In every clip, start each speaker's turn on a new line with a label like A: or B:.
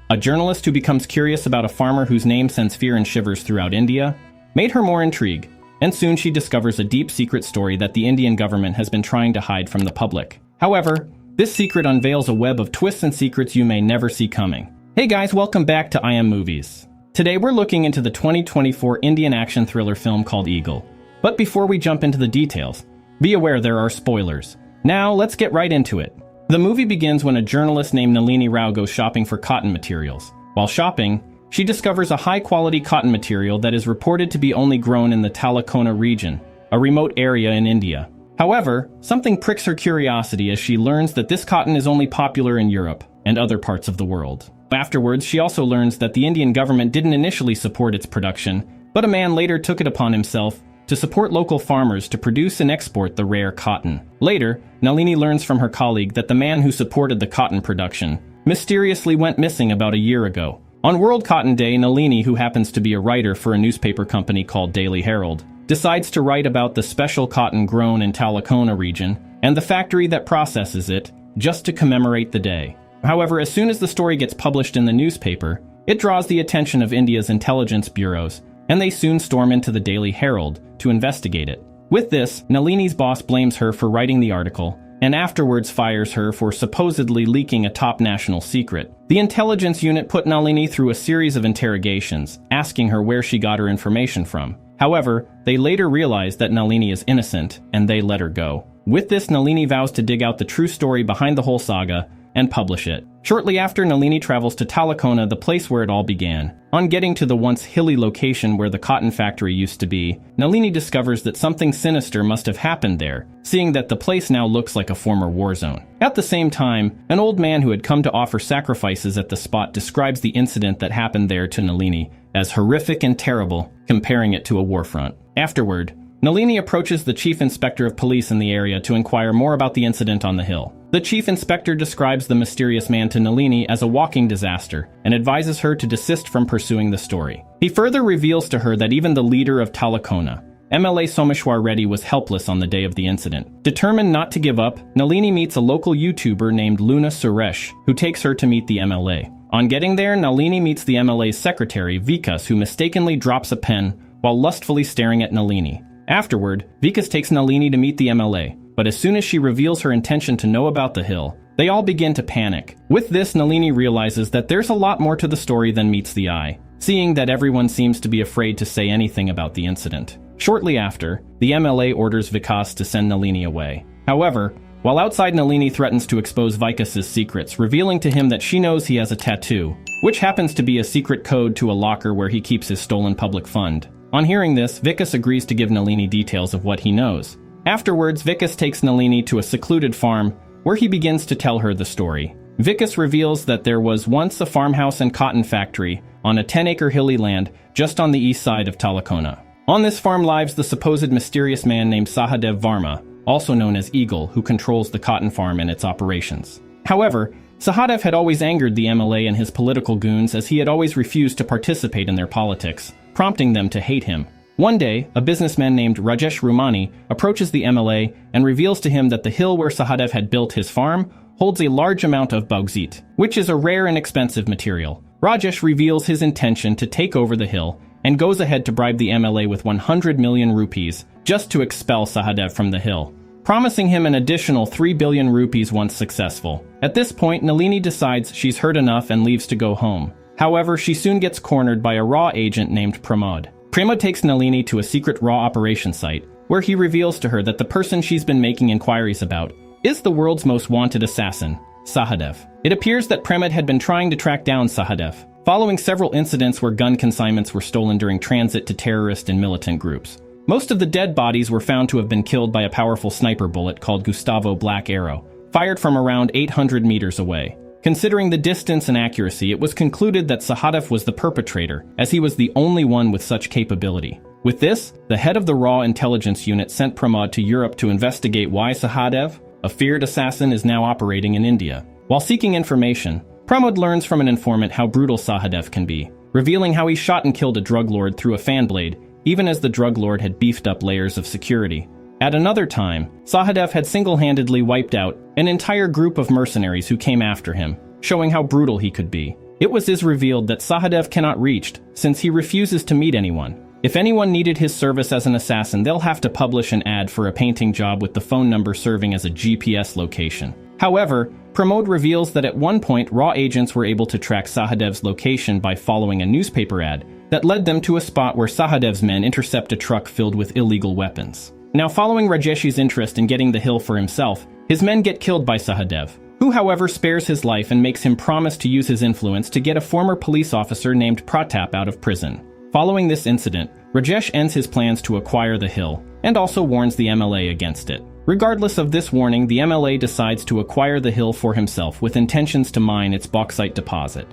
A: A journalist who becomes curious about a farmer whose name sends fear and shivers throughout India made her more intrigued, and soon she discovers a deep secret story that the Indian government has been trying to hide from the public. However, this secret unveils a web of twists and secrets you may never see coming. Hey guys, welcome back to I Am Movies. Today we're looking into the 2024 Indian action thriller film called Eagle. But before we jump into the details, be aware there are spoilers. Now let's get right into it. The movie begins when a journalist named Nalini Rao goes shopping for cotton materials. While shopping, she discovers a high-quality cotton material that is reported to be only grown in the Talakona region, a remote area in India. However, something pricks her curiosity as she learns that this cotton is only popular in Europe and other parts of the world. Afterwards, she also learns that the Indian government didn't initially support its production, but a man later took it upon himself to support local farmers to produce and export the rare cotton. Later, Nalini learns from her colleague that the man who supported the cotton production mysteriously went missing about a year ago. On World Cotton Day, Nalini, who happens to be a writer for a newspaper company called Daily Herald, decides to write about the special cotton grown in Talakona region and the factory that processes it, just to commemorate the day. However, as soon as the story gets published in the newspaper, it draws the attention of India's intelligence bureaus, and they soon storm into the Daily Herald to investigate it. With this, Nalini's boss blames her for writing the article, and afterwards fires her for supposedly leaking a top national secret. The intelligence unit put Nalini through a series of interrogations, asking her where she got her information from. However, they later realize that Nalini is innocent, and they let her go. With this, Nalini vows to dig out the true story behind the whole saga and publish it. Shortly after, Nalini travels to Talakona, the place where it all began. On getting to the once hilly location where the cotton factory used to be, Nalini discovers that something sinister must have happened there, seeing that the place now looks like a former war zone. At the same time, an old man who had come to offer sacrifices at the spot describes the incident that happened there to Nalini as horrific and terrible, comparing it to a war front. Afterward, Nalini approaches the chief inspector of police in the area to inquire more about the incident on the hill. The chief inspector describes the mysterious man to Nalini as a walking disaster and advises her to desist from pursuing the story. He further reveals to her that even the leader of Talakona, MLA Someshwar Reddy, was helpless on the day of the incident. Determined not to give up, Nalini meets a local YouTuber named Luna Suresh, who takes her to meet the MLA. On getting there, Nalini meets the MLA's secretary, Vikas, who mistakenly drops a pen while lustfully staring at Nalini. Afterward, Vikas takes Nalini to meet the MLA, but as soon as she reveals her intention to know about the hill, they all begin to panic. With this, Nalini realizes that there's a lot more to the story than meets the eye, seeing that everyone seems to be afraid to say anything about the incident. Shortly after, the MLA orders Vikas to send Nalini away. However, while outside, Nalini threatens to expose Vikas' secrets, revealing to him that she knows he has a tattoo, which happens to be a secret code to a locker where he keeps his stolen public fund. On hearing this, Vikas agrees to give Nalini details of what he knows. Afterwards, Vikas takes Nalini to a secluded farm where he begins to tell her the story. Vikas reveals that there was once a farmhouse and cotton factory on a 10-acre hilly land just on the east side of Talakona. On this farm lives the supposed mysterious man named Sahadev Varma, also known as Eagle, who controls the cotton farm and its operations. However, Sahadev had always angered the MLA and his political goons, as he had always refused to participate in their politics, prompting them to hate him. One day, a businessman named Rajesh Rumani approaches the MLA and reveals to him that the hill where Sahadev had built his farm holds a large amount of bauxite, which is a rare and expensive material. Rajesh reveals his intention to take over the hill and goes ahead to bribe the MLA with 100 million rupees just to expel Sahadev from the hill, promising him an additional 3 billion rupees once successful. At this point, Nalini decides she's heard enough and leaves to go home. However, she soon gets cornered by a raw agent named Pramod. Pramod takes Nalini to a secret raw operation site, where he reveals to her that the person she's been making inquiries about is the world's most wanted assassin, Sahadev. It appears that Pramod had been trying to track down Sahadev, following several incidents where gun consignments were stolen during transit to terrorist and militant groups. Most of the dead bodies were found to have been killed by a powerful sniper bullet called Gustavo Black Arrow, fired from around 800 meters away. Considering the distance and accuracy, it was concluded that Sahadev was the perpetrator, as he was the only one with such capability. With this, the head of the Raw Intelligence Unit sent Pramod to Europe to investigate why Sahadev, a feared assassin, is now operating in India. While seeking information, Pramod learns from an informant how brutal Sahadev can be, revealing how he shot and killed a drug lord through a fan blade, even as the drug lord had beefed up layers of security. At another time, Sahadev had single-handedly wiped out an entire group of mercenaries who came after him, showing how brutal he could be. It was revealed that Sahadev cannot reach, since he refuses to meet anyone. If anyone needed his service as an assassin, they'll have to publish an ad for a painting job with the phone number serving as a GPS location. However, Pramod reveals that at one point raw agents were able to track Sahadev's location by following a newspaper ad that led them to a spot where Sahadev's men intercept a truck filled with illegal weapons. Now, following Rajeshi's interest in getting the hill for himself, his men get killed by Sahadev, who however spares his life and makes him promise to use his influence to get a former police officer named Pratap out of prison. Following this incident, Rajesh ends his plans to acquire the hill, and also warns the MLA against it. Regardless of this warning, the MLA decides to acquire the hill for himself with intentions to mine its bauxite deposit.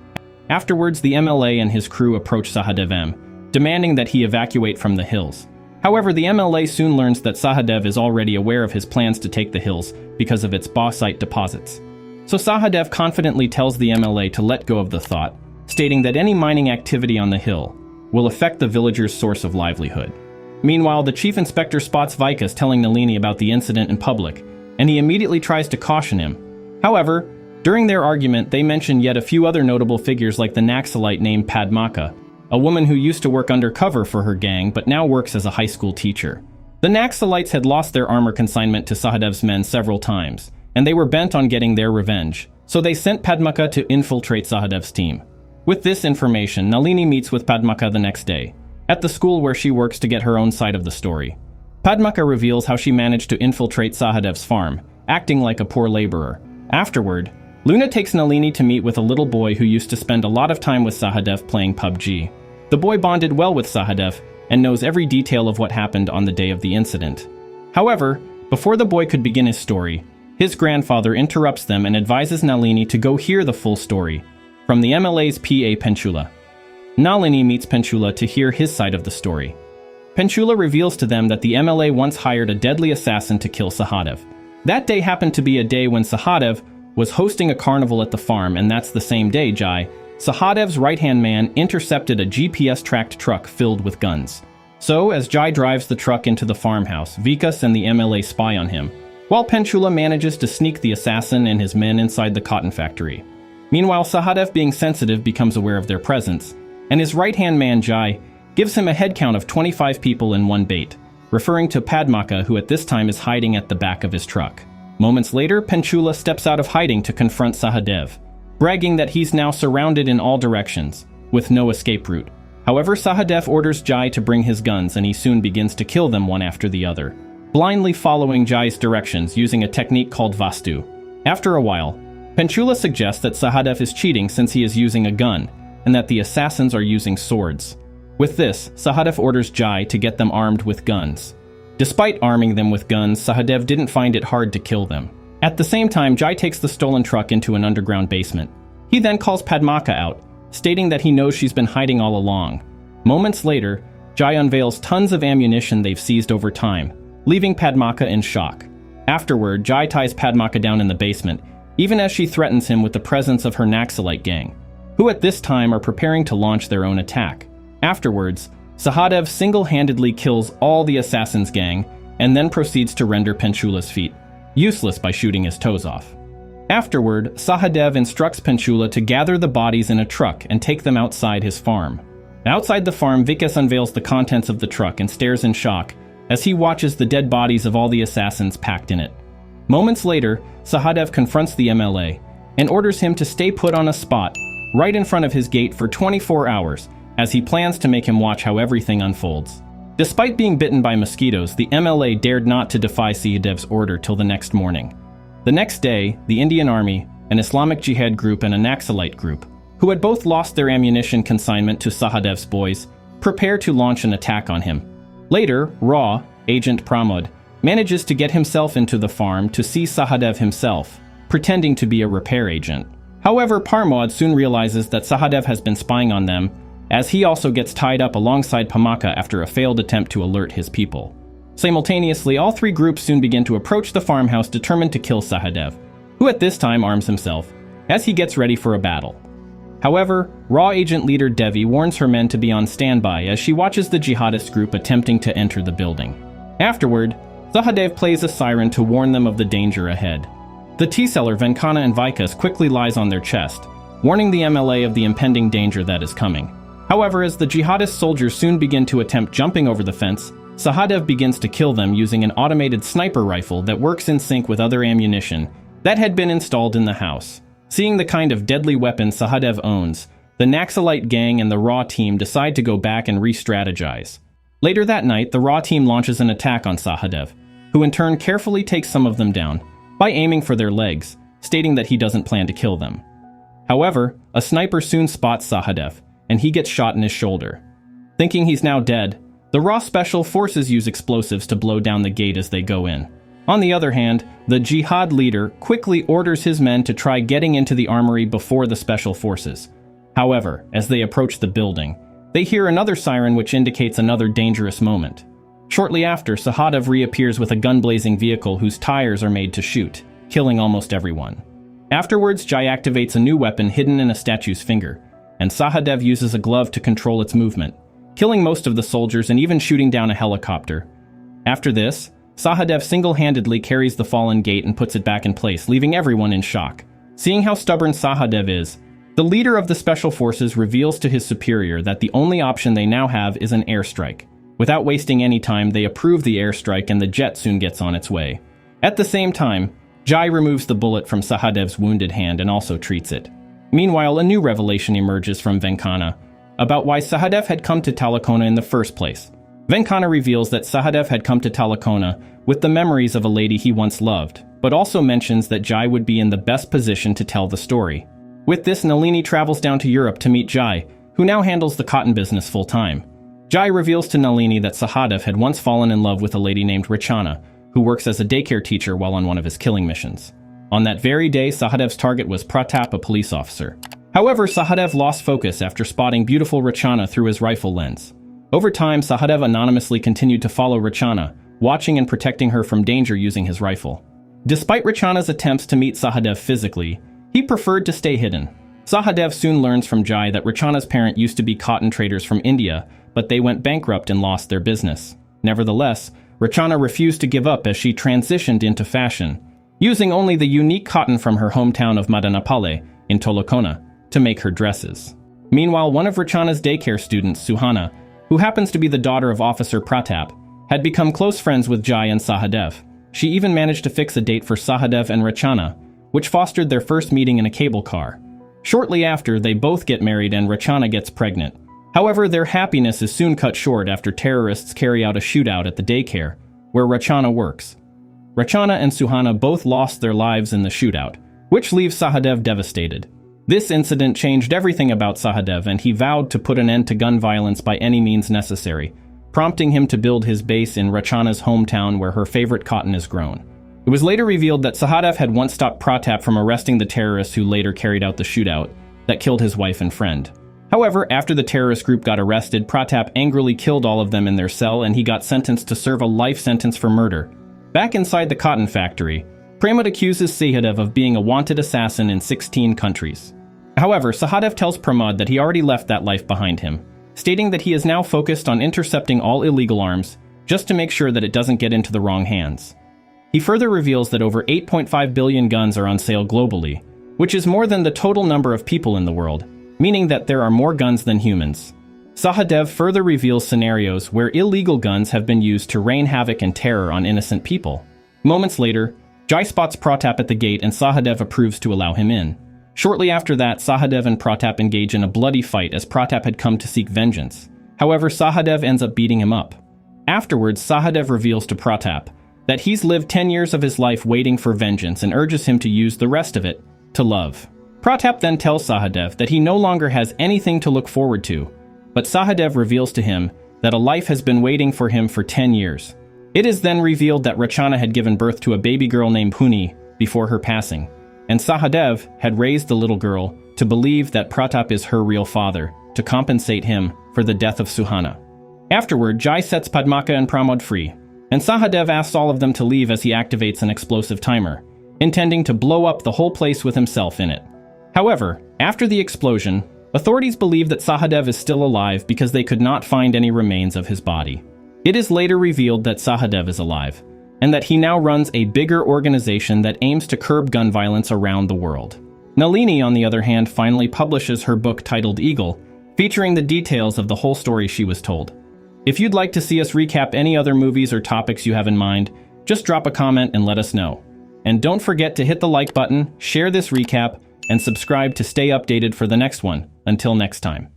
A: Afterwards, the MLA and his crew approach Sahadev M, demanding that he evacuate from the hills. However, the MLA soon learns that Sahadev is already aware of his plans to take the hills because of its bauxite deposits. So Sahadev confidently tells the MLA to let go of the thought, stating that any mining activity on the hill will affect the villagers' source of livelihood. Meanwhile, the chief inspector spots Vikas telling Nalini about the incident in public, and he immediately tries to caution him. However, during their argument, they mention yet a few other notable figures like the Naxalite named Padmaka, a woman who used to work undercover for her gang but now works as a high school teacher. The Naxalites had lost their armor consignment to Sahadev's men several times, and they were bent on getting their revenge, so they sent Padmaka to infiltrate Sahadev's team. With this information, Nalini meets with Padmaka the next day, at the school where she works to get her own side of the story. Padmaka reveals how she managed to infiltrate Sahadev's farm, acting like a poor laborer. Afterward, Luna takes Nalini to meet with a little boy who used to spend a lot of time with Sahadev playing PUBG. The boy bonded well with Sahadev and knows every detail of what happened on the day of the incident. However, before the boy could begin his story, his grandfather interrupts them and advises Nalini to go hear the full story from the MLA's PA Penchula. Nalini meets Penchula to hear his side of the story. Penchula reveals to them that the MLA once hired a deadly assassin to kill Sahadev. That day happened to be a day when Sahadev was hosting a carnival at the farm, and that's the same day Jai, Sahadev's right-hand man, intercepted a GPS-tracked truck filled with guns. So, as Jai drives the truck into the farmhouse, Vikas and the MLA spy on him, while Penchula manages to sneak the assassin and his men inside the cotton factory. Meanwhile, Sahadev, being sensitive, becomes aware of their presence, and his right-hand man, Jai, gives him a head count of 25 people in one bait, referring to Padmaka, who at this time is hiding at the back of his truck. Moments later, Penchula steps out of hiding to confront Sahadev, bragging that he's now surrounded in all directions, with no escape route. However, Sahadev orders Jai to bring his guns, and he soon begins to kill them one after the other, blindly following Jai's directions using a technique called Vastu. After a while, Penchula suggests that Sahadev is cheating since he is using a gun, and that the assassins are using swords. With this, Sahadev orders Jai to get them armed with guns. Despite arming them with guns, Sahadev didn't find it hard to kill them. At the same time, Jai takes the stolen truck into an underground basement. He then calls Padmaka out, stating that he knows she's been hiding all along. Moments later, Jai unveils tons of ammunition they've seized over time, leaving Padmaka in shock. Afterward, Jai ties Padmaka down in the basement, even as she threatens him with the presence of her Naxalite gang, who at this time are preparing to launch their own attack. Afterwards, Sahadev single-handedly kills all the assassin's gang and then proceeds to render Penchula's feet useless by shooting his toes off. Afterward, Sahadev instructs Penchula to gather the bodies in a truck and take them outside his farm. Outside the farm, Vikas unveils the contents of the truck and stares in shock as he watches the dead bodies of all the assassins packed in it. Moments later, Sahadev confronts the MLA and orders him to stay put on a spot right in front of his gate for 24 hours, as he plans to make him watch how everything unfolds. Despite being bitten by mosquitoes, the MLA dared not to defy Sahadev's order till the next morning. The next day, the Indian Army, an Islamic Jihad group and a Naxalite group, who had both lost their ammunition consignment to Sahadev's boys, prepare to launch an attack on him. Later, Raw, Agent Pramod, manages to get himself into the farm to see Sahadev himself, pretending to be a repair agent. However, Pramod soon realizes that Sahadev has been spying on them, as he also gets tied up alongside Padmaka after a failed attempt to alert his people. Simultaneously, all three groups soon begin to approach the farmhouse determined to kill Sahadev, who at this time arms himself, as he gets ready for a battle. However, Raw agent leader Devi warns her men to be on standby as she watches the jihadist group attempting to enter the building. Afterward, Sahadev plays a siren to warn them of the danger ahead. The tea seller Venkana and Vikas quickly lies on their chest, warning the MLA of the impending danger that is coming. However, as the jihadist soldiers soon begin to attempt jumping over the fence, Sahadev begins to kill them using an automated sniper rifle that works in sync with other ammunition that had been installed in the house. Seeing the kind of deadly weapon Sahadev owns, the Naxalite gang and the Raw team decide to go back and re-strategize. Later that night, the Raw team launches an attack on Sahadev, who in turn carefully takes some of them down by aiming for their legs, stating that he doesn't plan to kill them. However, a sniper soon spots Sahadev, and he gets shot in his shoulder. Thinking he's now dead, the Raw Special Forces use explosives to blow down the gate as they go in. On the other hand, the Jihad leader quickly orders his men to try getting into the armory before the Special Forces. However, as they approach the building, they hear another siren which indicates another dangerous moment. Shortly after, Sahadev reappears with a gun-blazing vehicle whose tires are made to shoot, killing almost everyone. Afterwards, Jai activates a new weapon hidden in a statue's finger, and Sahadev uses a glove to control its movement, killing most of the soldiers and even shooting down a helicopter. After this, Sahadev single-handedly carries the fallen gate and puts it back in place, leaving everyone in shock. Seeing how stubborn Sahadev is, the leader of the Special Forces reveals to his superior that the only option they now have is an airstrike. Without wasting any time, they approve the airstrike and the jet soon gets on its way. At the same time, Jai removes the bullet from Sahadev's wounded hand and also treats it. Meanwhile, a new revelation emerges from Venkana about why Sahadev had come to Talakona in the first place. Venkana reveals that Sahadev had come to Talakona with the memories of a lady he once loved, but also mentions that Jai would be in the best position to tell the story. With this, Nalini travels down to Europe to meet Jai, who now handles the cotton business full-time. Jai reveals to Nalini that Sahadev had once fallen in love with a lady named Rachana, who works as a daycare teacher while on one of his killing missions. On that very day, Sahadev's target was Pratap, a police officer. However, Sahadev lost focus after spotting beautiful Rachana through his rifle lens. Over time, Sahadev anonymously continued to follow Rachana, watching and protecting her from danger using his rifle. Despite Rachana's attempts to meet Sahadev physically, he preferred to stay hidden. Sahadev soon learns from Jai that Rachana's parent used to be cotton traders from India, but they went bankrupt and lost their business. Nevertheless, Rachana refused to give up as she transitioned into fashion, using only the unique cotton from her hometown of Madanapale in Tolokona to make her dresses. Meanwhile, one of Rachana's daycare students, Suhana, who happens to be the daughter of Officer Pratap, had become close friends with Jai and Sahadev. She even managed to fix a date for Sahadev and Rachana, which fostered their first meeting in a cable car. Shortly after, they both get married and Rachana gets pregnant. However, their happiness is soon cut short after terrorists carry out a shootout at the daycare, where Rachana works. Rachana and Suhana both lost their lives in the shootout, which leaves Sahadev devastated. This incident changed everything about Sahadev, and he vowed to put an end to gun violence by any means necessary, prompting him to build his base in Rachana's hometown where her favorite cotton is grown. It was later revealed that Sahadev had once stopped Pratap from arresting the terrorists who later carried out the shootout that killed his wife and friend. However, after the terrorist group got arrested, Pratap angrily killed all of them in their cell and he got sentenced to serve a life sentence for murder. Back inside the cotton factory, Pramod accuses Sahadev of being a wanted assassin in 16 countries. However, Sahadev tells Pramod that he already left that life behind him, stating that he is now focused on intercepting all illegal arms just to make sure that it doesn't get into the wrong hands. He further reveals that over 8.5 billion guns are on sale globally, which is more than the total number of people in the world, meaning that there are more guns than humans. Sahadev further reveals scenarios where illegal guns have been used to rain havoc and terror on innocent people. Moments later, Jai spots Pratap at the gate and Sahadev approves to allow him in. Shortly after that, Sahadev and Pratap engage in a bloody fight as Pratap had come to seek vengeance. However, Sahadev ends up beating him up. Afterwards, Sahadev reveals to Pratap that he's lived 10 years of his life waiting for vengeance and urges him to use the rest of it to love. Pratap then tells Sahadev that he no longer has anything to look forward to, but Sahadev reveals to him that a life has been waiting for him for 10 years. It is then revealed that Rachana had given birth to a baby girl named Puni before her passing, and Sahadev had raised the little girl to believe that Pratap is her real father, to compensate him for the death of Suhana. Afterward, Jai sets Padmaka and Pramod free, and Sahadev asks all of them to leave as he activates an explosive timer, intending to blow up the whole place with himself in it. However, after the explosion, authorities believe that Sahadev is still alive because they could not find any remains of his body. It is later revealed that Sahadev is alive, and that he now runs a bigger organization that aims to curb gun violence around the world. Nalini, on the other hand, finally publishes her book titled Eagle, featuring the details of the whole story she was told. If you'd like to see us recap any other movies or topics you have in mind, just drop a comment and let us know. And don't forget to hit the like button, share this recap, and subscribe to stay updated for the next one. Until next time.